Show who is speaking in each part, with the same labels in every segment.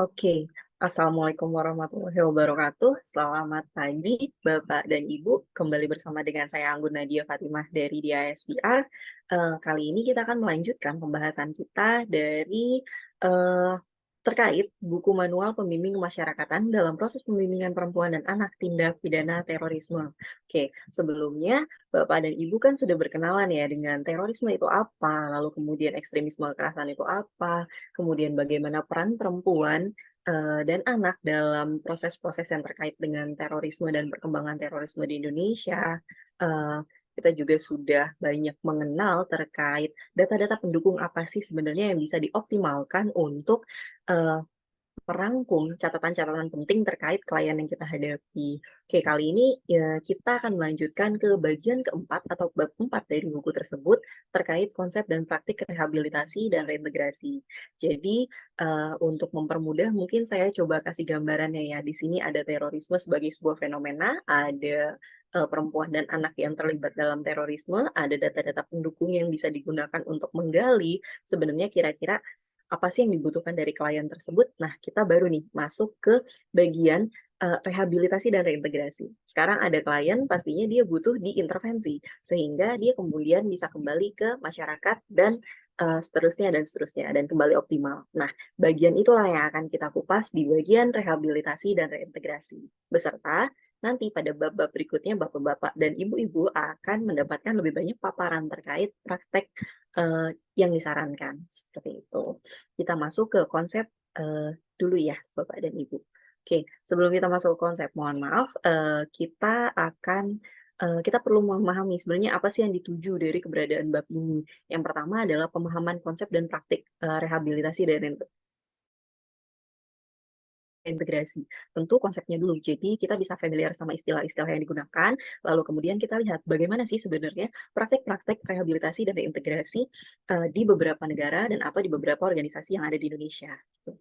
Speaker 1: Oke, Assalamualaikum warahmatullahi wabarakatuh. Selamat pagi, Bapak dan Ibu. Kembali bersama dengan saya Anggun Nadia Fatimah dari DISPR. Kali ini kita akan melanjutkan pembahasan kita dari eh, terkait buku manual pembimbing kemasyarakatan dalam proses pembimbingan perempuan dan anak tindak pidana terorisme. Oke, sebelumnya Bapak dan Ibu kan sudah berkenalan ya dengan terorisme itu apa, lalu kemudian ekstremisme kekerasan itu apa, kemudian bagaimana peran perempuan dan anak dalam proses-proses yang terkait dengan terorisme dan perkembangan terorisme di Indonesia. Eh, kita juga sudah banyak mengenal terkait data-data pendukung apa sih sebenarnya yang bisa dioptimalkan untuk eh, merangkum catatan-catatan penting terkait klien yang kita hadapi. Oke, kali ini ya, kita akan melanjutkan ke bagian keempat atau bab 4 dari buku tersebut terkait konsep dan praktik rehabilitasi dan reintegrasi. Jadi, untuk mempermudah mungkin saya coba kasih gambarannya ya. Di sini ada terorisme sebagai sebuah fenomena, ada perempuan dan anak yang terlibat dalam terorisme, ada data-data pendukung yang bisa digunakan untuk menggali sebenarnya kira-kira apa sih yang dibutuhkan dari klien tersebut. Nah, kita baru nih masuk ke bagian rehabilitasi dan reintegrasi. Sekarang ada klien, pastinya dia butuh diintervensi, sehingga dia kemudian bisa kembali ke masyarakat dan seterusnya dan seterusnya, dan kembali optimal. Nah, bagian itulah yang akan kita kupas di bagian rehabilitasi dan reintegrasi. Beserta nanti pada bab-bab berikutnya, bapak-bapak dan ibu-ibu akan mendapatkan lebih banyak paparan terkait praktek yang disarankan. Seperti itu. Kita masuk ke konsep dulu ya, Bapak dan Ibu. Oke, sebelum kita masuk ke konsep, mohon maaf, kita perlu memahami sebenarnya apa sih yang dituju dari keberadaan bab ini. Yang pertama adalah pemahaman konsep dan praktik rehabilitasi dan integrasi. Tentu konsepnya dulu. Jadi kita bisa familiar sama istilah-istilah yang digunakan, lalu kemudian kita lihat bagaimana sih sebenarnya praktek-praktek rehabilitasi dan reintegrasi di beberapa negara dan atau di beberapa organisasi yang ada di Indonesia. Gitu.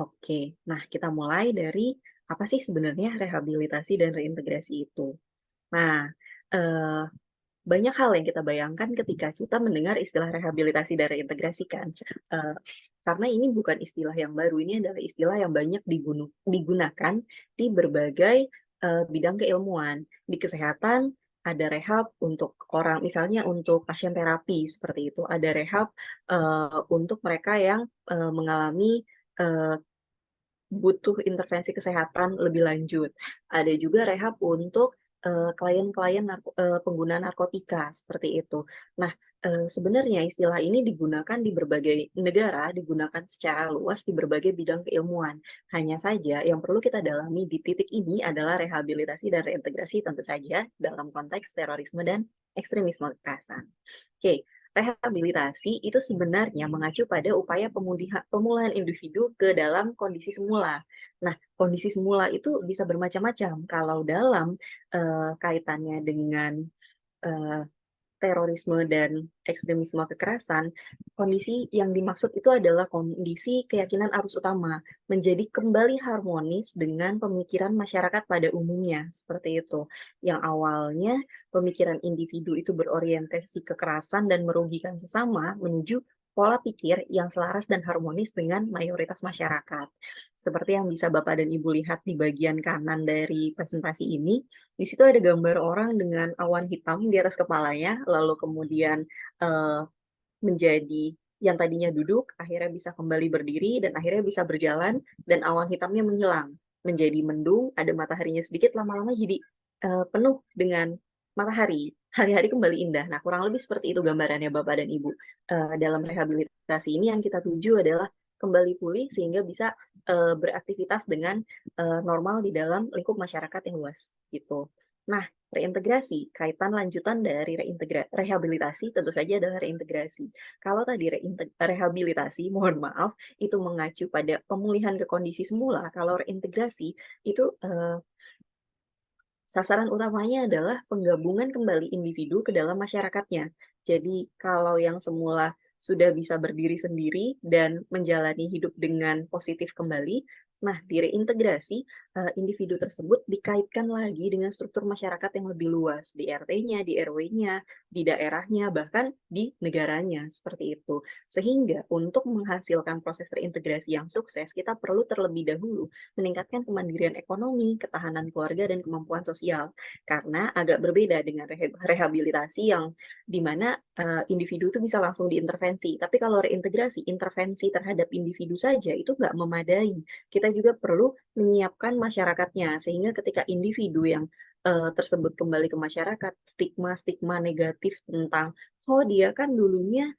Speaker 1: Oke, nah kita mulai dari apa sih sebenarnya rehabilitasi dan reintegrasi itu. Nah, eh, banyak hal yang kita bayangkan ketika kita mendengar istilah rehabilitasi dan reintegrasi kan. Eh, karena ini bukan istilah yang baru, ini adalah istilah yang banyak digunakan di berbagai bidang keilmuan. Di kesehatan ada rehab untuk orang, misalnya untuk pasien terapi seperti itu. Ada rehab untuk mereka yang mengalami eh, butuh intervensi kesehatan lebih lanjut. Ada juga rehab untuk klien-klien pengguna narkotika seperti itu. Nah, sebenarnya istilah ini digunakan di berbagai negara, digunakan secara luas di berbagai bidang keilmuan. Hanya saja yang perlu kita dalami di titik ini adalah rehabilitasi dan reintegrasi tentu saja dalam konteks terorisme dan ekstremisme kekerasan. Oke, rehabilitasi itu sebenarnya mengacu pada upaya pemulihan individu ke dalam kondisi semula. Nah, kondisi semula itu bisa bermacam-macam. Kalau dalam kaitannya dengan eh, terorisme dan ekstremisme kekerasan, kondisi yang dimaksud itu adalah kondisi keyakinan arus utama, menjadi kembali harmonis dengan pemikiran masyarakat pada umumnya, seperti itu. Yang awalnya pemikiran individu itu berorientasi kekerasan dan merugikan sesama menuju pola pikir yang selaras dan harmonis dengan mayoritas masyarakat. Seperti yang bisa Bapak dan Ibu lihat di bagian kanan dari presentasi ini, di situ ada gambar orang dengan awan hitam di atas kepalanya, lalu kemudian eh, menjadi yang tadinya duduk, akhirnya bisa kembali berdiri, dan akhirnya bisa berjalan, dan awan hitamnya menghilang. Menjadi mendung, ada mataharinya sedikit, lama-lama jadi penuh dengan matahari. Hari-hari kembali indah. Nah, kurang lebih seperti itu gambarannya Bapak dan Ibu. Dalam rehabilitasi ini yang kita tuju adalah kembali pulih sehingga bisa beraktivitas dengan normal di dalam lingkup masyarakat yang luas gitu. Nah, reintegrasi, kaitan lanjutan dari rehabilitasi tentu saja adalah reintegrasi. Kalau tadi rehabilitasi, mohon maaf, itu mengacu pada pemulihan ke kondisi semula. Kalau reintegrasi itu sasaran utamanya adalah penggabungan kembali individu ke dalam masyarakatnya. Jadi kalau yang semula sudah bisa berdiri sendiri dan menjalani hidup dengan positif kembali, Nah, di reintegrasi, individu tersebut dikaitkan lagi dengan struktur masyarakat yang lebih luas, di RT-nya, di RW-nya, di daerahnya, bahkan di negaranya, seperti itu. Sehingga untuk menghasilkan proses reintegrasi yang sukses, kita perlu terlebih dahulu meningkatkan kemandirian ekonomi, ketahanan keluarga, dan kemampuan sosial. Karena agak berbeda dengan rehabilitasi yang di mana, individu itu bisa langsung diintervensi. Tapi kalau reintegrasi, intervensi terhadap individu saja itu nggak memadai. Kita juga perlu menyiapkan masyarakatnya, sehingga ketika individu yang, tersebut kembali ke masyarakat, stigma-stigma negatif tentang, "Oh dia kan dulunya,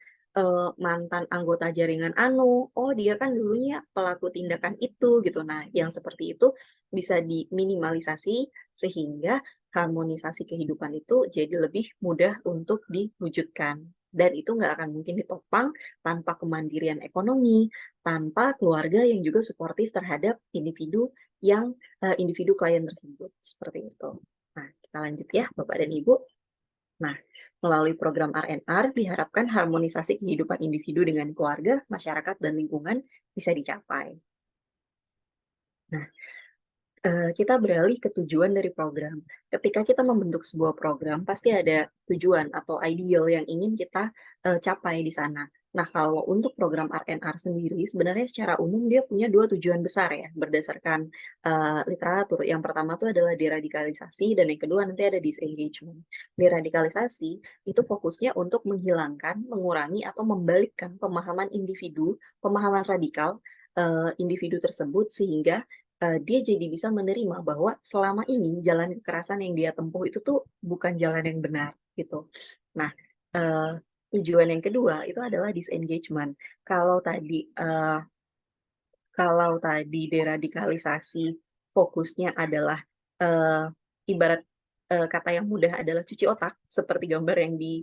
Speaker 1: mantan anggota jaringan anu, oh dia kan dulunya pelaku tindakan itu," gitu. Nah, yang seperti itu bisa diminimalisasi sehingga harmonisasi kehidupan itu jadi lebih mudah untuk diwujudkan. Dan itu nggak akan mungkin ditopang tanpa kemandirian ekonomi, tanpa keluarga yang juga suportif terhadap individu yang, individu klien tersebut, seperti itu. Nah, kita lanjut ya Bapak dan Ibu. Nah, melalui program RNR diharapkan harmonisasi kehidupan individu dengan keluarga, masyarakat, dan lingkungan bisa dicapai. Nah, kita beralih ke tujuan dari program. Ketika kita membentuk sebuah program, pasti ada tujuan atau ideal yang ingin kita, capai di sana. Nah, kalau untuk program RNR sendiri, sebenarnya secara umum dia punya 2 tujuan besar ya, berdasarkan, literatur. Yang pertama tuh adalah deradikalisasi dan yang kedua nanti ada disengagement. Deradikalisasi itu fokusnya untuk menghilangkan, mengurangi, atau membalikkan pemahaman individu, pemahaman radikal, individu tersebut sehingga dia jadi bisa menerima bahwa selama ini jalan kekerasan yang dia tempuh itu tuh bukan jalan yang benar, gitu. Nah, tujuan yang kedua itu adalah disengagement. Kalau tadi deradikalisasi fokusnya adalah, eee, ibarat, kata yang mudah adalah cuci otak, seperti gambar yang di,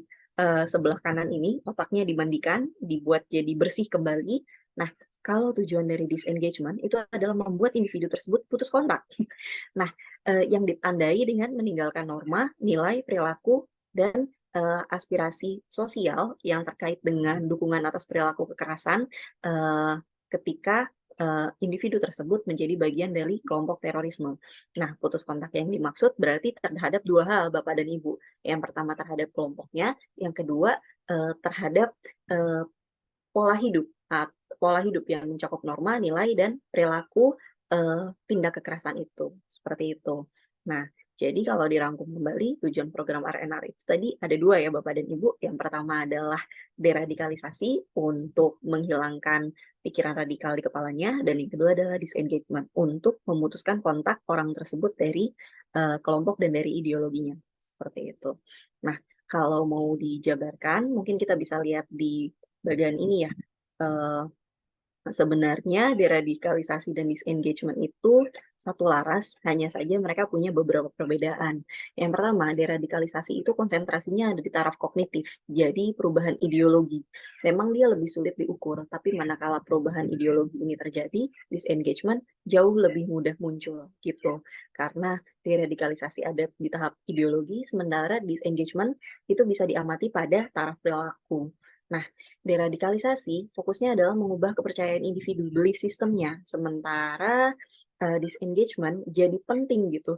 Speaker 1: sebelah kanan ini, otaknya dimandikan, dibuat jadi bersih kembali. Nah, kalau tujuan dari disengagement itu adalah membuat individu tersebut putus kontak. Nah, yang ditandai dengan meninggalkan norma, nilai, perilaku, dan, aspirasi sosial yang terkait dengan dukungan atas perilaku kekerasan, ketika individu tersebut menjadi bagian dari kelompok terorisme. Nah, putus kontak yang dimaksud berarti terhadap 2 hal, Bapak dan Ibu. Yang pertama terhadap kelompoknya, yang kedua, terhadap, eee, pola hidup. Pola hidup yang mencakup norma, nilai, dan perilaku, tindak kekerasan itu, seperti itu. Nah, jadi kalau dirangkum kembali, tujuan program RNR itu tadi ada 2 ya Bapak dan Ibu. Yang pertama adalah deradikalisasi untuk menghilangkan pikiran radikal di kepalanya, dan yang kedua adalah disengagement untuk memutuskan kontak orang tersebut dari, kelompok dan dari ideologinya, seperti itu. Nah, kalau mau dijabarkan mungkin kita bisa lihat di bagian ini ya, eee sebenarnya deradikalisasi dan disengagement itu satu laras, hanya saja mereka punya beberapa perbedaan. Yang pertama, deradikalisasi itu konsentrasinya ada di taraf kognitif, jadi perubahan ideologi. Memang dia lebih sulit diukur, tapi manakala perubahan ideologi ini terjadi, disengagement jauh lebih mudah muncul, gitu. Karena deradikalisasi ada di tahap ideologi, sementara disengagement itu bisa diamati pada taraf perilaku. Nah, deradikalisasi fokusnya adalah mengubah kepercayaan individu, belief system-nya, sementara, disengagement jadi penting gitu,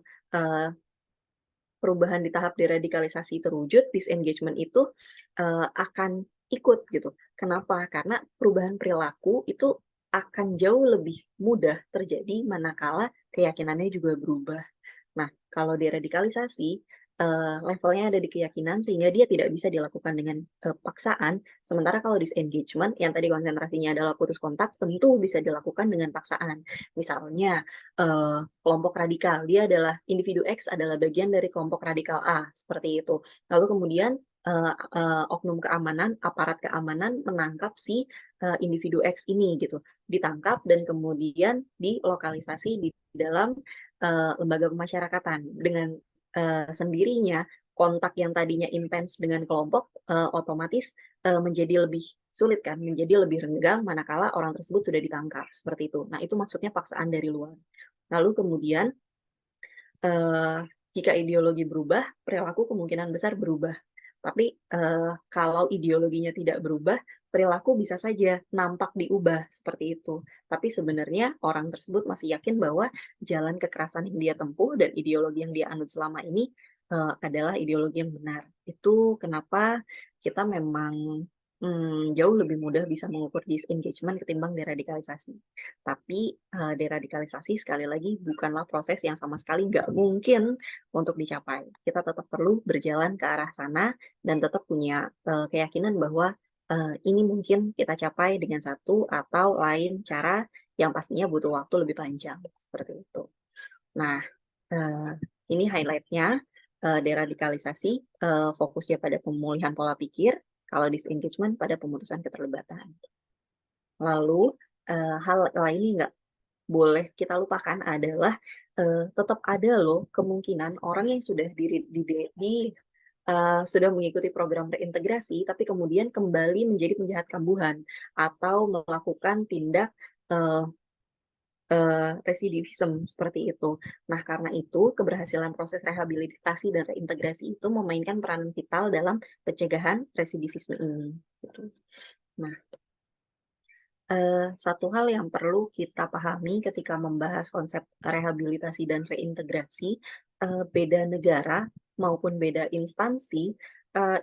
Speaker 1: perubahan di tahap deradikalisasi terwujud, disengagement itu, akan ikut gitu. Kenapa? Karena perubahan perilaku itu akan jauh lebih mudah terjadi manakala keyakinannya juga berubah. Nah, kalau deradikalisasi, levelnya ada di keyakinan sehingga dia tidak bisa dilakukan dengan, paksaan, sementara kalau disengagement yang tadi konsentrasinya adalah putus kontak, tentu bisa dilakukan dengan paksaan. Misalnya, kelompok radikal, dia adalah individu X adalah bagian dari kelompok radikal A, seperti itu. Lalu kemudian, oknum keamanan, aparat keamanan menangkap si, individu X ini gitu, ditangkap dan kemudian dilokalisasi di dalam lembaga pemasyarakatan. Dengan, sendirinya kontak yang tadinya intens dengan kelompok, otomatis, menjadi lebih sulit kan, menjadi lebih renggang manakala orang tersebut sudah ditangkap, seperti itu. Nah, itu maksudnya paksaan dari luar. Lalu kemudian, eee, jika ideologi berubah, perilaku kemungkinan besar berubah. Tapi, kalau ideologinya tidak berubah, perilaku bisa saja nampak diubah seperti itu. Tapi sebenarnya orang tersebut masih yakin bahwa jalan kekerasan yang dia tempuh dan ideologi yang dia anut selama ini, adalah ideologi yang benar. Itu kenapa kita memang, jauh lebih mudah bisa mengukur disengagement ketimbang deradikalisasi. Tapi, deradikalisasi sekali lagi bukanlah proses yang sama sekali nggak mungkin untuk dicapai. Kita tetap perlu berjalan ke arah sana dan tetap punya, keyakinan bahwa, ini mungkin kita capai dengan satu atau lain cara yang pastinya butuh waktu lebih panjang, seperti itu. Nah, eee, ini highlight-nya, deradikalisasi, fokusnya pada pemulihan pola pikir, kalau disengagement pada pemutusan keterlibatan. Lalu, hal lain yang nggak boleh kita lupakan adalah, tetap ada loh kemungkinan orang yang sudah sudah mengikuti program reintegrasi, tapi kemudian kembali menjadi penjahat kambuhan atau melakukan tindak, eee residivisme seperti itu. Nah, karena itu keberhasilan proses rehabilitasi dan reintegrasi itu memainkan peranan vital dalam pencegahan residivisme ini, gitu. Nah, satu hal yang perlu kita pahami ketika membahas konsep rehabilitasi dan reintegrasi, beda negara maupun beda instansi,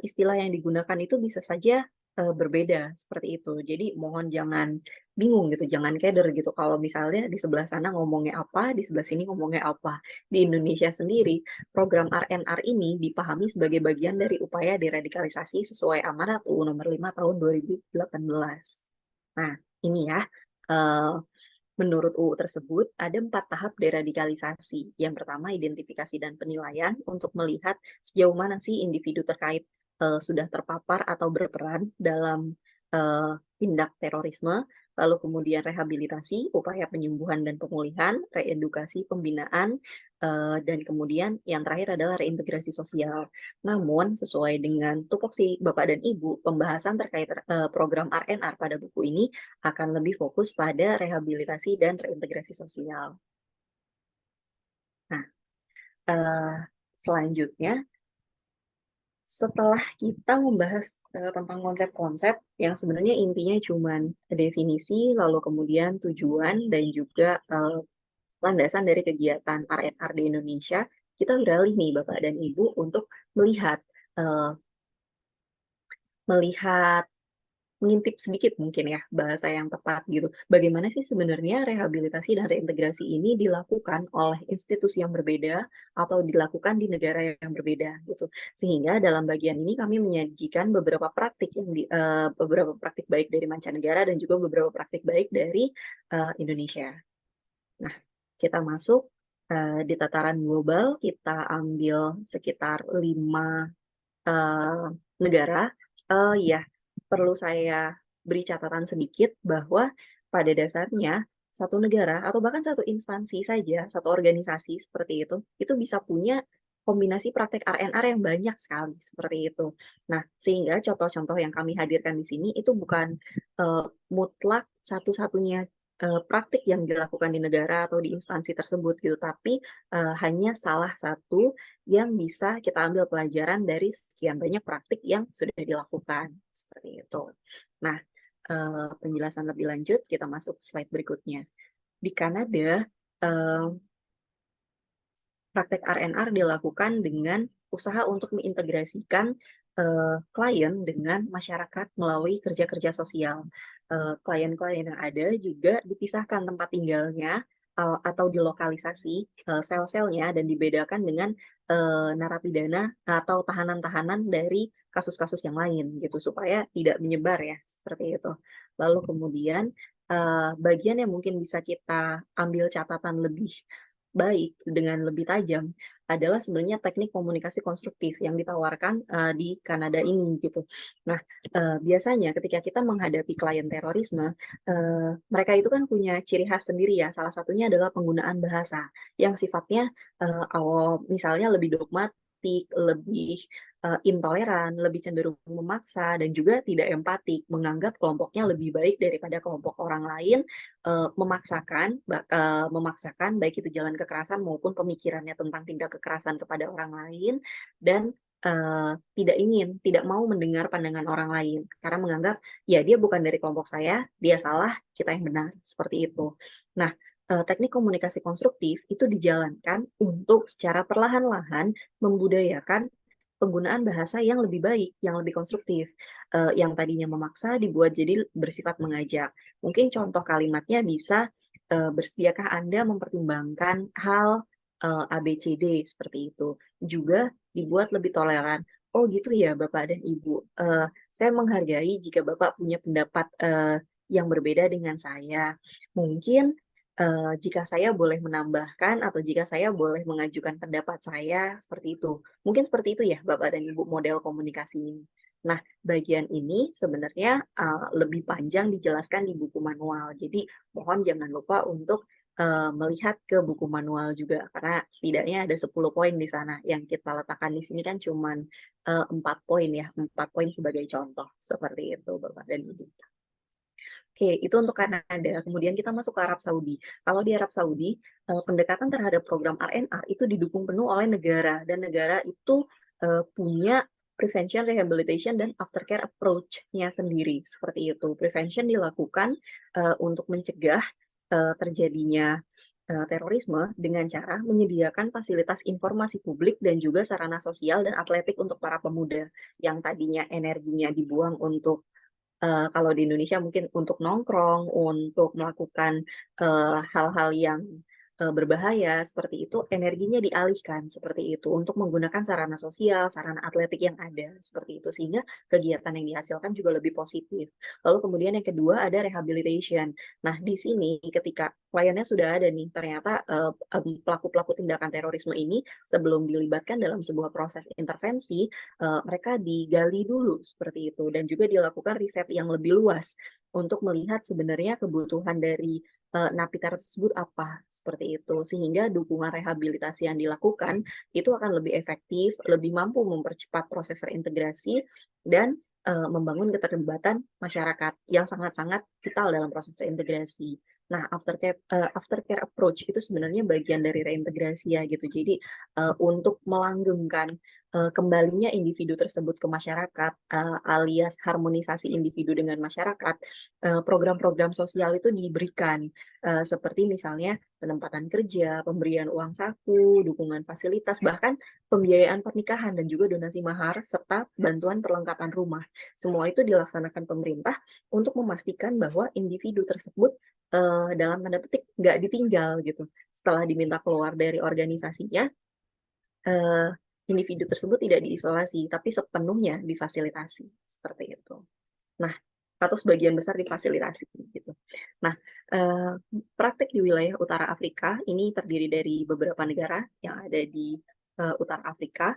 Speaker 1: istilah yang digunakan itu bisa saja, berbeda, seperti itu. Jadi mohon jangan bingung gitu, jangan keder gitu kalau misalnya di sebelah sana ngomongnya apa, di sebelah sini ngomongnya apa. Di Indonesia sendiri, program RNR ini dipahami sebagai bagian dari upaya deradikalisasi sesuai Amanat UU Nomor 5 Tahun 2018. Nah, ini ya, eee, menurut UU tersebut ada 4 tahap deradikalisasi. Yang pertama identifikasi dan penilaian untuk melihat sejauh mana sih individu terkait, sudah terpapar atau berperan dalam, tindak terorisme. Lalu kemudian rehabilitasi, upaya penyembuhan dan pemulihan, reedukasi, pembinaan, dan kemudian yang terakhir adalah reintegrasi sosial. Namun sesuai dengan tupoksi Bapak dan Ibu, pembahasan terkait, program RNR pada buku ini akan lebih fokus pada rehabilitasi dan reintegrasi sosial. Nah, eee, selanjutnya setelah kita membahas, tentang konsep-konsep yang sebenarnya intinya cuman definisi, lalu kemudian tujuan dan juga, landasan dari kegiatan RNR di Indonesia, kita beralih nih Bapak dan Ibu untuk melihat, eee, melihat mengintip sedikit mungkin ya, bahasa yang tepat gitu. Bagaimana sih sebenarnya rehabilitasi dan reintegrasi ini dilakukan oleh institusi yang berbeda atau dilakukan di negara yang berbeda gitu. Sehingga dalam bagian ini kami menyajikan beberapa praktik baik dari mancanegara dan juga beberapa praktik baik dari, Indonesia. Nah, kita masuk, di tataran global, kita ambil sekitar 5 negara, iya, perlu saya beri catatan sedikit bahwa pada dasarnya satu negara atau bahkan satu instansi saja, satu organisasi seperti itu bisa punya kombinasi praktek RNR yang banyak sekali, seperti itu. Nah, sehingga contoh-contoh yang kami hadirkan di sini itu bukan, mutlak satu-satunya, praktik yang dilakukan di negara atau di instansi tersebut gitu, tapi, hanya salah satu yang bisa kita ambil pelajaran dari sekian banyak praktik yang sudah dilakukan, seperti itu. Nah, penjelasan lebih lanjut kita masuk slide berikutnya. Di Kanada, eee, praktek RNR dilakukan dengan usaha untuk mengintegrasikan, klien dengan masyarakat melalui kerja-kerja sosial. Klien-klien yang ada juga dipisahkan tempat tinggalnya, atau dilokalisasi, sel-selnya dan dibedakan dengan, narapidana atau tahanan-tahanan dari kasus-kasus yang lain gitu, supaya tidak menyebar ya, seperti itu. Lalu kemudian, bagian yang mungkin bisa kita ambil catatan lebih baik, dengan lebih tajam, adalah sebenarnya teknik komunikasi konstruktif yang ditawarkan, di Kanada ini gitu. Nah, biasanya ketika kita menghadapi klien terorisme, mereka itu kan punya ciri khas sendiri ya, salah satunya adalah penggunaan bahasa yang sifatnya, misalnya lebih dogmatik, lebih, intoleran, lebih cenderung memaksa dan juga tidak empatik, menganggap kelompoknya lebih baik daripada kelompok orang lain, memaksakan baik itu jalan kekerasan maupun pemikirannya tentang tindak kekerasan kepada orang lain dan, tidak mau mendengar pandangan orang lain karena menganggap, ya dia bukan dari kelompok saya, dia salah, kita yang benar, seperti itu. Nah, teknik komunikasi konstruktif itu dijalankan untuk secara perlahan-lahan membudayakan penggunaan bahasa yang lebih baik, yang lebih konstruktif, yang tadinya memaksa dibuat jadi bersifat mengajak. Mungkin contoh kalimatnya bisa, "Bersediakah Anda mempertimbangkan hal, A, B, C, D?" Seperti itu. Juga dibuat lebih toleran, "Oh gitu ya Bapak dan Ibu, saya menghargai jika Bapak punya pendapat, yang berbeda dengan saya. Mungkin jika saya boleh menambahkan atau jika saya boleh mengajukan pendapat saya seperti itu. Mungkin seperti itu ya Bapak dan Ibu model komunikasinya. Nah, bagian ini sebenarnya, lebih panjang dijelaskan di buku manual. Jadi mohon jangan lupa untuk, melihat ke buku manual juga karena setidaknya ada 10 poin di sana. Yang kita letakkan di sini kan cuman, 4 poin ya, 4 poin sebagai contoh, seperti itu Bapak dan Ibu. Oke, itu untuk Kanada. Kemudian kita masuk ke Arab Saudi. Kalau di Arab Saudi, pendekatan terhadap program RNR itu didukung penuh oleh negara dan negara itu, punya prevention, rehabilitation, dan aftercare approach-nya sendiri, seperti itu. Prevention dilakukan, untuk mencegah, terjadinya, terorisme dengan cara menyediakan fasilitas informasi publik dan juga sarana sosial dan atletik untuk para pemuda, yang tadinya energinya dibuang untuk kalau di Indonesia mungkin untuk nongkrong, untuk melakukan, hal-hal yang, berbahaya seperti itu, energinya dialihkan seperti itu, untuk menggunakan sarana sosial, sarana atletik yang ada, seperti itu. Sehingga kegiatan yang dihasilkan juga lebih positif. Lalu kemudian yang kedua ada rehabilitation. Nah, di sini ketika kliennya sudah ada nih, ternyata, pelaku-pelaku tindakan terorisme ini sebelum dilibatkan dalam sebuah proses intervensi, mereka digali dulu seperti itu dan juga dilakukan riset yang lebih luas untuk melihat sebenarnya kebutuhan dari, napiter tersebut apa, seperti itu. Sehingga dukungan rehabilitasi yang dilakukan itu akan lebih efektif, lebih mampu mempercepat proses reintegrasi dan, membangun keterlibatan masyarakat yang sangat-sangat vital dalam proses reintegrasi. Nah, aftercare approach itu sebenarnya bagian dari reintegrasi ya gitu. Jadi, untuk melanggengkan kembalinya individu tersebut ke masyarakat, alias harmonisasi individu dengan masyarakat, program-program sosial itu diberikan, seperti misalnya penempatan kerja, pemberian uang saku, dukungan fasilitas, bahkan pembiayaan pernikahan dan juga donasi mahar, serta bantuan perlengkapan rumah. Semua itu dilaksanakan pemerintah untuk memastikan bahwa individu tersebut, dalam tanda petik, nggak ditinggal gitu. Setelah diminta keluar dari organisasinya, Eee, individu tersebut tidak diisolasi, tapi sepenuhnya difasilitasi, seperti itu. Nah, atau sebagian besar difasilitasi, gitu. Nah, praktek di wilayah utara Afrika ini terdiri dari beberapa negara yang ada di, utara Afrika,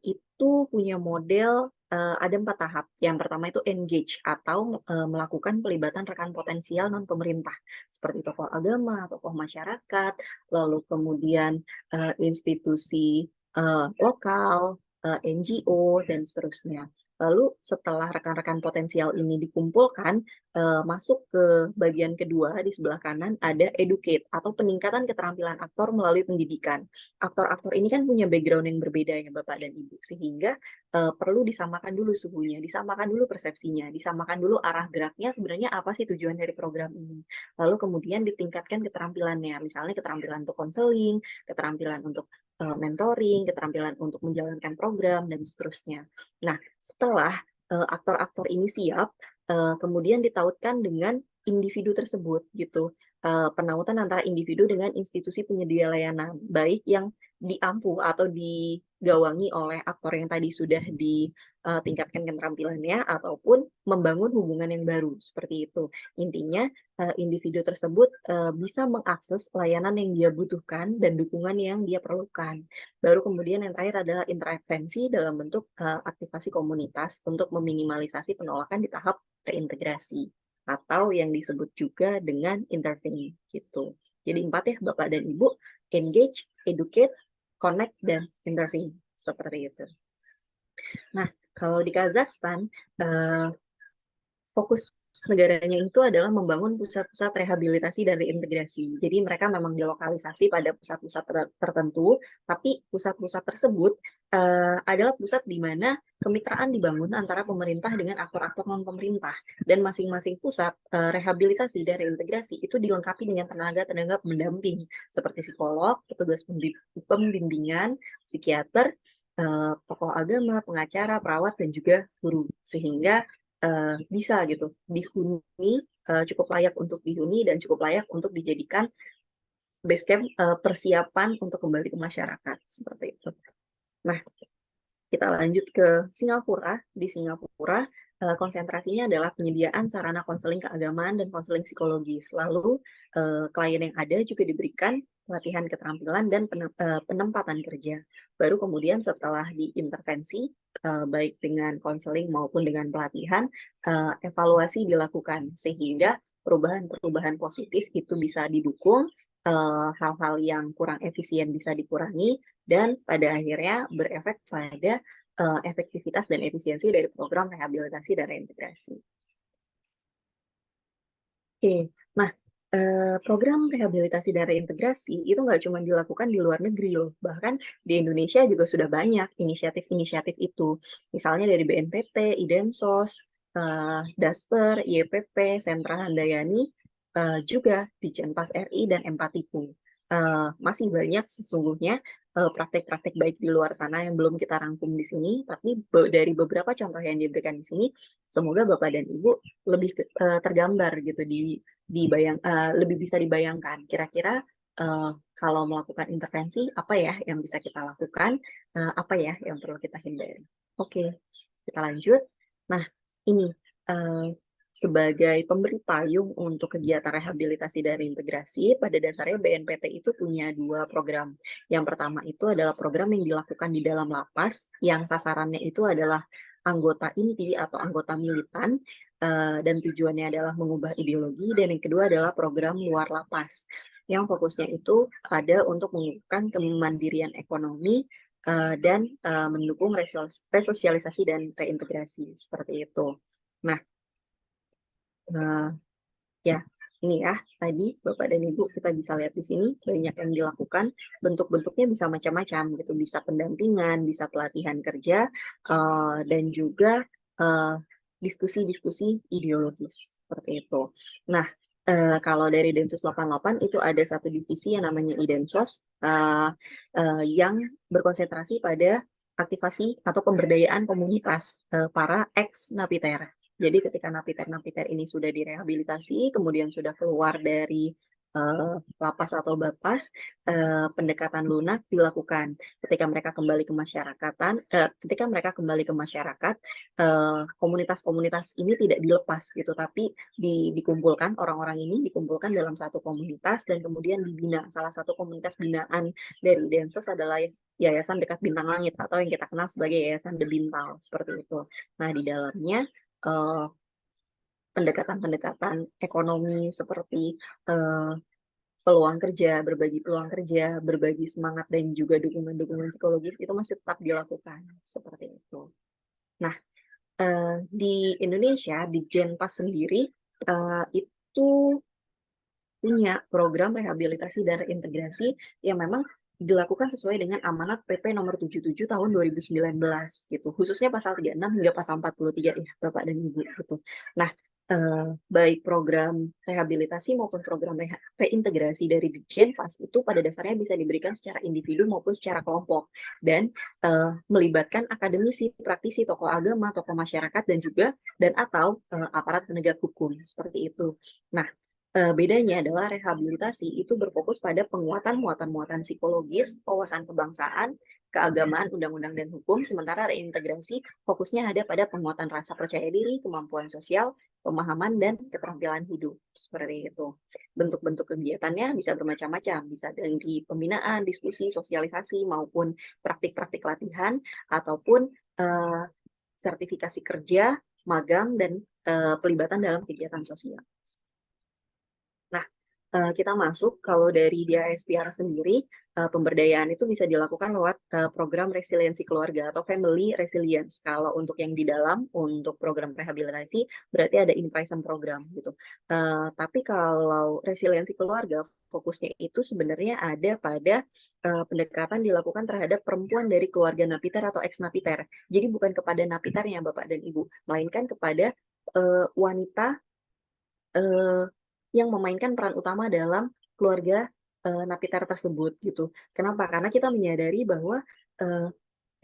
Speaker 1: itu punya model, ada 4 tahap. Yang pertama itu engage atau, melakukan pelibatan rekan potensial non-pemerintah, seperti tokoh agama, tokoh masyarakat, lalu kemudian, institusi, lokal, NGO, dan seterusnya. Lalu setelah rekan-rekan potensial ini dikumpulkan, masuk ke bagian kedua di sebelah kanan ada educate atau peningkatan keterampilan aktor melalui pendidikan. Aktor-aktor ini kan punya background yang berbeda ya Bapak dan Ibu, sehingga, perlu disamakan dulu suhunya, disamakan dulu persepsinya, disamakan dulu arah geraknya sebenarnya apa sih tujuan dari program ini. Lalu kemudian ditingkatkan keterampilannya, misalnya keterampilan untuk konseling, keterampilan untuk, mentoring, keterampilan untuk menjalankan program, dan seterusnya. Nah, setelah, aktor-aktor ini siap, kemudian ditautkan dengan individu tersebut gitu, penautan antara individu dengan institusi penyedia layanan, baik yang diampu atau digawangi oleh aktor yang tadi sudah ditingkatkan keterampilannya ataupun membangun hubungan yang baru, seperti itu. Intinya, individu tersebut, bisa mengakses layanan yang dia butuhkan dan dukungan yang dia perlukan. Baru kemudian yang terakhir adalah intervensi dalam bentuk, aktivasi komunitas untuk meminimalisasi penolakan di tahap reintegrasi atau yang disebut juga dengan intervene gitu. Jadi 4 ya Bapak dan Ibu, engage, educate, connect, dan intervene, seperti itu. Nah, kalau di Kazakhstan, fokus negaranya itu adalah membangun pusat-pusat rehabilitasi dan reintegrasi. Jadi mereka memang dilokalisasi pada pusat-pusat tertentu, tapi pusat-pusat tersebut adalah pusat di mana kemitraan dibangun antara pemerintah dengan aktor-aktor non-pemerintah. Dan masing-masing pusat rehabilitasi dan reintegrasi itu dilengkapi dengan tenaga-tenaga pendamping, seperti psikolog, petugas pembimbingan, psikiater, tokoh agama, pengacara, perawat, dan juga guru. Sehingga bisa gitu dihuni, cukup layak untuk dihuni dan cukup layak untuk dijadikan base camp persiapan untuk kembali ke masyarakat, seperti itu. Nah, kita lanjut ke Singapura. Di Singapura, konsentrasinya adalah penyediaan sarana konseling keagamaan dan konseling psikologis. Lalu, klien yang ada juga diberikan pelatihan keterampilan dan penempatan kerja. Baru kemudian setelah diintervensi, baik dengan konseling maupun dengan pelatihan, evaluasi dilakukan sehingga perubahan-perubahan positif itu bisa didukung, hal-hal yang kurang efisien bisa dikurangi, dan pada akhirnya berefek pada efektivitas dan efisiensi dari program rehabilitasi dan reintegrasi. Oke, nah program rehabilitasi dan reintegrasi itu nggak cuma dilakukan di luar negeri loh, bahkan di Indonesia juga sudah banyak inisiatif-inisiatif itu. Misalnya dari BNPT, Idensos, Dasper, IEPP, Sentra Handayani, juga di Jenpas RI dan Empatiku. Masih banyak sesungguhnya praktek-praktek baik di luar sana yang belum kita rangkum di sini, tapi dari beberapa contoh yang diberikan di sini, semoga Bapak dan Ibu lebih tergambar gitu lebih bisa dibayangkan kira-kira kalau melakukan intervensi apa ya yang bisa kita lakukan, apa ya yang perlu kita hindari. Oke, kita lanjut. Nah, ini sebagai pemberi payung untuk kegiatan rehabilitasi dan reintegrasi, pada dasarnya BNPT itu punya dua program. Yang pertama itu adalah program yang dilakukan di dalam lapas, yang sasarannya itu adalah anggota inti atau anggota militan, dan tujuannya adalah mengubah ideologi. Dan yang kedua adalah program luar lapas, yang fokusnya itu ada untuk mengukuhkan kemandirian ekonomi dan mendukung resosialisasi dan reintegrasi, seperti itu. Nah, ya, ini ya, tadi Bapak dan Ibu kita bisa lihat di sini banyak yang dilakukan, bentuk-bentuknya bisa macam-macam gitu, bisa pendampingan, bisa pelatihan kerja, dan juga diskusi-diskusi ideologis, seperti itu. Nah, kalau dari Densus 88 itu ada satu divisi yang namanya Idensos, yang berkonsentrasi pada aktivasi atau pemberdayaan komunitas para ex-napiter. Jadi ketika napiter-napiter ini sudah direhabilitasi, kemudian sudah keluar dari lapas atau bapas, pendekatan lunak dilakukan. Ketika mereka kembali ke masyarakat, komunitas-komunitas ini tidak dilepas gitu, tapi dikumpulkan, orang-orang ini dikumpulkan dalam satu komunitas dan kemudian dibina. Salah satu komunitas binaan dari Densus adalah Yayasan Dekat Bintang Langit atau yang kita kenal sebagai Yayasan The Bintal, seperti itu. Nah, di dalamnya pendekatan-pendekatan ekonomi seperti peluang kerja, berbagi peluang kerja, berbagi semangat dan juga dukungan-dukungan psikologis itu masih tetap dilakukan seperti itu. Nah, di Indonesia di Jenpas sendiri itu punya program rehabilitasi dan reintegrasi yang memang dilakukan sesuai dengan amanat PP nomor 77 tahun 2019 gitu. Khususnya pasal 36 hingga pasal 43 ya, Bapak dan Ibu gitu. Nah, baik program rehabilitasi maupun program reintegrasi dari Jenpas itu pada dasarnya bisa diberikan secara individu maupun secara kelompok dan melibatkan akademisi, praktisi, tokoh agama, tokoh masyarakat dan atau aparat penegak hukum seperti itu. Nah, bedanya adalah rehabilitasi itu berfokus pada penguatan muatan-muatan psikologis, wawasan kebangsaan, keagamaan, undang-undang, dan hukum, sementara reintegrasi fokusnya ada pada penguatan rasa percaya diri, kemampuan sosial, pemahaman, dan keterampilan hidup. Seperti itu. Bentuk-bentuk kegiatannya bisa bermacam-macam, bisa dari pembinaan, diskusi, sosialisasi, maupun praktik-praktik latihan, ataupun sertifikasi kerja, magang, dan pelibatan dalam kegiatan sosial. Nah, kita masuk, kalau dari di ISPR sendiri, pemberdayaan itu bisa dilakukan lewat program resiliensi keluarga atau family resilience. Kalau untuk yang di dalam, untuk program rehabilitasi, berarti ada in-person program gitu. Tapi kalau resiliensi keluarga, fokusnya itu sebenarnya ada pada pendekatan dilakukan terhadap perempuan dari keluarga napiter atau ex-napiter. Jadi bukan kepada napiternya Bapak dan Ibu, melainkan kepada wanita yang memainkan peran utama dalam keluarga napiter tersebut gitu. Kenapa? Karena kita menyadari bahwa eee,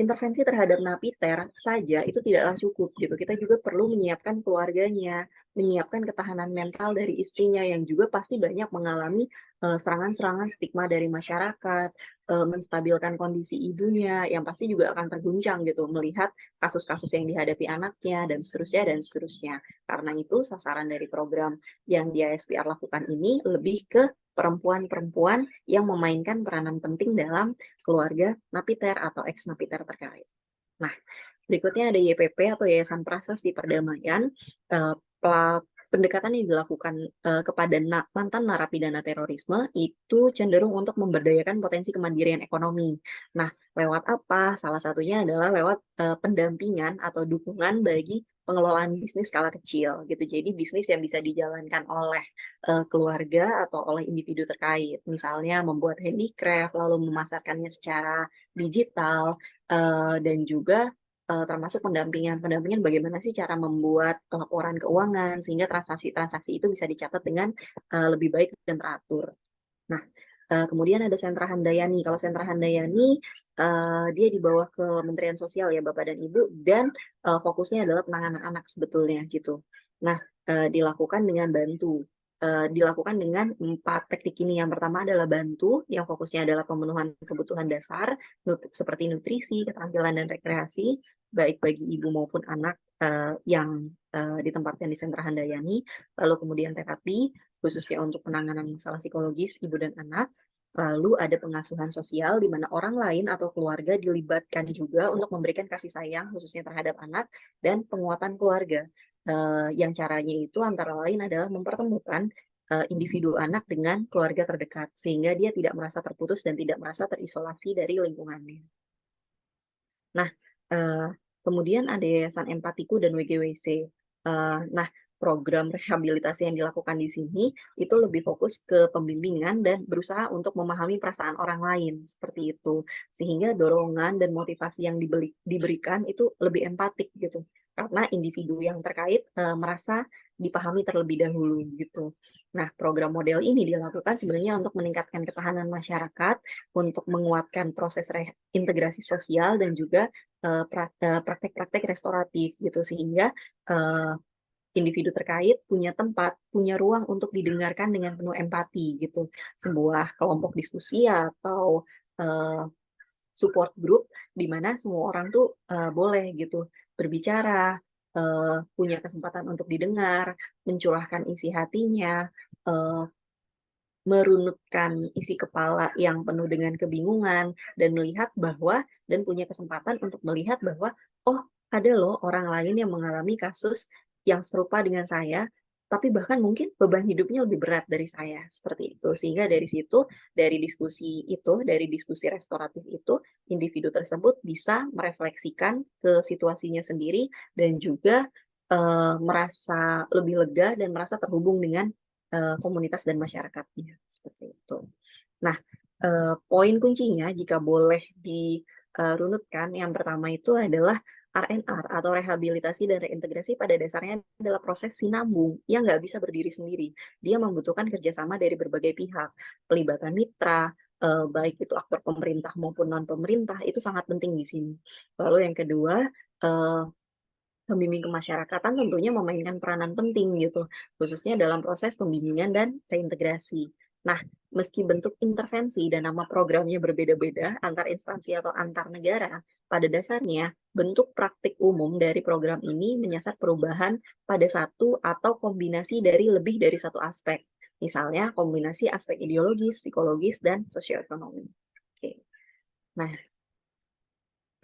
Speaker 1: intervensi terhadap napiter saja itu tidaklah cukup gitu. Kita juga perlu menyiapkan keluarganya, menyiapkan ketahanan mental dari istrinya yang juga pasti banyak mengalami serangan-serangan stigma dari masyarakat, menstabilkan kondisi ibunya yang pasti juga akan terguncang gitu melihat kasus-kasus yang dihadapi anaknya dan seterusnya dan seterusnya. Karena itu sasaran dari program yang di ISPR lakukan ini lebih ke perempuan-perempuan yang memainkan peranan penting dalam keluarga napiter atau ex napiter terkait. Nah, berikutnya ada YPP atau Yayasan Prasasti Perdamaian, pendekatan yang dilakukan, kepada mantan narapidana terorisme itu cenderung untuk memberdayakan potensi kemandirian ekonomi. Nah, lewat apa? Salah satunya adalah lewat, pendampingan atau dukungan bagi pengelolaan bisnis skala kecil gitu. Jadi bisnis yang bisa dijalankan oleh, keluarga atau oleh individu terkait. Misalnya membuat handicraft, lalu memasarkannya secara digital, dan juga termasuk pendampingan bagaimana sih cara membuat laporan keuangan sehingga transaksi-transaksi itu bisa dicatat dengan, lebih baik dan teratur. Nah, kemudian ada Sentra Handayani. Kalau Sentra Handayani, dia di bawah Kementerian Sosial ya Bapak dan Ibu dan, fokusnya adalah penanganan anak sebetulnya gitu. Nah, dilakukan dengan dilakukan dengan 4 teknik ini. Yang pertama adalah bantu, yang fokusnya adalah pemenuhan kebutuhan dasar, seperti nutrisi, keterampilan, dan rekreasi, baik bagi ibu maupun anak, yang, ditempatkan di Sentra Handayani. Lalu kemudian terapi, khususnya untuk penanganan masalah psikologis ibu dan anak. Lalu ada pengasuhan sosial di mana orang lain atau keluarga dilibatkan juga untuk memberikan kasih sayang khususnya terhadap anak dan penguatan keluarga. Yang caranya itu antara lain adalah mempertemukan individu anak dengan keluarga terdekat sehingga dia tidak merasa terputus dan tidak merasa terisolasi dari lingkungannya. Nah, eee, kemudian ada Yayasan Empatiku dan WGWC. Nah, program rehabilitasi yang dilakukan di sini itu lebih fokus ke pembimbingan dan berusaha untuk memahami perasaan orang lain, seperti itu. Sehingga dorongan dan motivasi yang diberikan itu lebih empatik gitu, karena individu yang terkait, merasa dipahami terlebih dahulu gitu. Nah, program model ini dilakukan sebenarnya untuk meningkatkan ketahanan masyarakat, untuk menguatkan proses reintegrasi sosial dan juga praktek-praktek restoratif gitu sehingga, eee, individu terkait punya tempat, punya ruang untuk didengarkan dengan penuh empati gitu. Sebuah kelompok diskusi atau, support group di mana semua orang tuh, boleh gitu berbicara, punya kesempatan untuk didengar, mencurahkan isi hatinya, eee merunutkan isi kepala yang penuh dengan kebingungan dan melihat bahwa dan punya kesempatan untuk melihat bahwa, "Oh, ada loh orang lain yang mengalami kasus yang serupa dengan saya, tapi bahkan mungkin beban hidupnya lebih berat dari saya." Seperti itu. Sehingga dari situ, dari diskusi restoratif itu, individu tersebut bisa merefleksikan ke situasinya sendiri dan juga, merasa lebih lega dan merasa terhubung dengan komunitas dan masyarakatnya, seperti itu. Nah, poin kuncinya jika boleh dirunutkan, yang pertama itu adalah RNR atau rehabilitasi dan reintegrasi pada dasarnya adalah proses sinambung yang nggak bisa berdiri sendiri. Dia membutuhkan kerjasama dari berbagai pihak, pelibatan mitra, baik itu aktor pemerintah maupun non pemerintah, itu sangat penting di sini. Lalu yang kedua, eee pembimbing kemasyarakatan tentunya memainkan peranan penting gitu, khususnya dalam proses pembimbingan dan reintegrasi. Nah, meski bentuk intervensi dan nama programnya berbeda-beda antar instansi atau antar negara, pada dasarnya bentuk praktik umum dari program ini menyasar perubahan pada satu atau kombinasi dari lebih dari satu aspek. Misalnya kombinasi aspek ideologis, psikologis, dan sosioekonomi. Oke. Nah,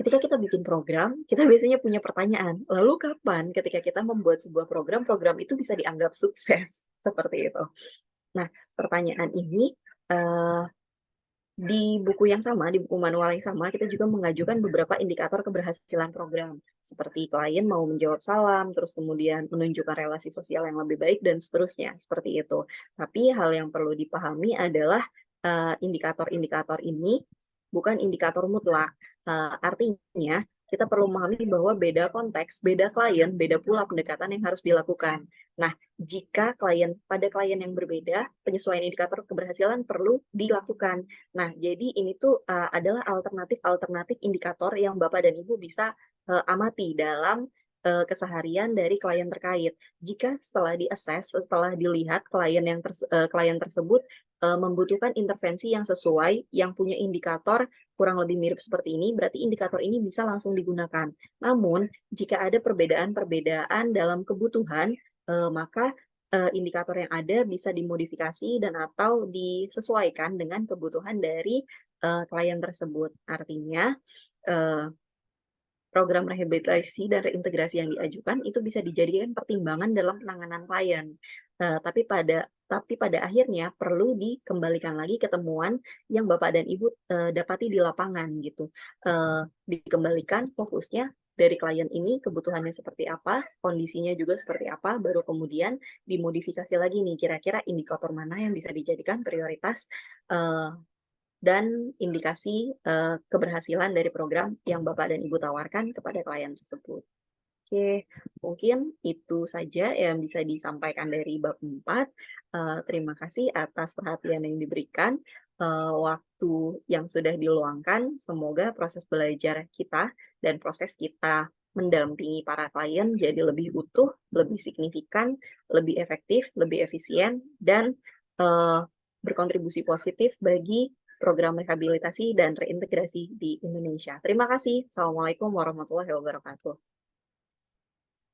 Speaker 1: ketika kita bikin program, kita biasanya punya pertanyaan, lalu kapan ketika kita membuat sebuah program, program itu bisa dianggap sukses? Seperti itu. Nah, pertanyaan ini, eee, di buku yang sama, di buku manual yang sama, kita juga mengajukan beberapa indikator keberhasilan program, seperti klien mau menjawab salam, terus kemudian menunjukkan relasi sosial yang lebih baik, dan seterusnya, seperti itu. Tapi hal yang perlu dipahami adalah indikator-indikator ini bukan indikator mutlak. Artinya, kita perlu memahami bahwa beda konteks, beda klien, beda pula pendekatan yang harus dilakukan. Nah, jika pada klien yang berbeda, penyesuaian indikator keberhasilan perlu dilakukan. Nah, jadi ini tuh, adalah alternatif-alternatif indikator yang Bapak dan Ibu bisa, amati dalam, keseharian dari klien terkait. Jika setelah setelah dilihat klien tersebut, membutuhkan intervensi yang sesuai, yang punya indikator kurang lebih mirip seperti ini, berarti indikator ini bisa langsung digunakan. Namun, jika ada perbedaan-perbedaan dalam kebutuhan, maka indikator yang ada bisa dimodifikasi dan atau disesuaikan dengan kebutuhan dari, klien tersebut. Artinya, eee, program rehabilitasi dan reintegrasi yang diajukan itu bisa dijadikan pertimbangan dalam penanganan klien. Tapi pada akhirnya perlu dikembalikan lagi ke temuan yang Bapak dan Ibu, dapati di lapangan gitu. Dikembalikan fokusnya dari klien ini kebutuhannya seperti apa, kondisinya juga seperti apa, baru kemudian dimodifikasi lagi nih kira-kira indikator mana yang bisa dijadikan prioritas, eee, dan indikasi, keberhasilan dari program yang Bapak dan Ibu tawarkan kepada klien tersebut. Oke, mungkin itu saja yang bisa disampaikan dari bab 4. Terima kasih atas perhatian yang diberikan, waktu yang sudah diluangkan. Semoga proses belajar kita dan proses kita mendampingi para klien jadi lebih utuh, lebih signifikan, lebih efektif, lebih efisien, dan, eee, berkontribusi positif bagi program rehabilitasi dan reintegrasi di Indonesia. Terima kasih. Assalamualaikum warahmatullahi wabarakatuh.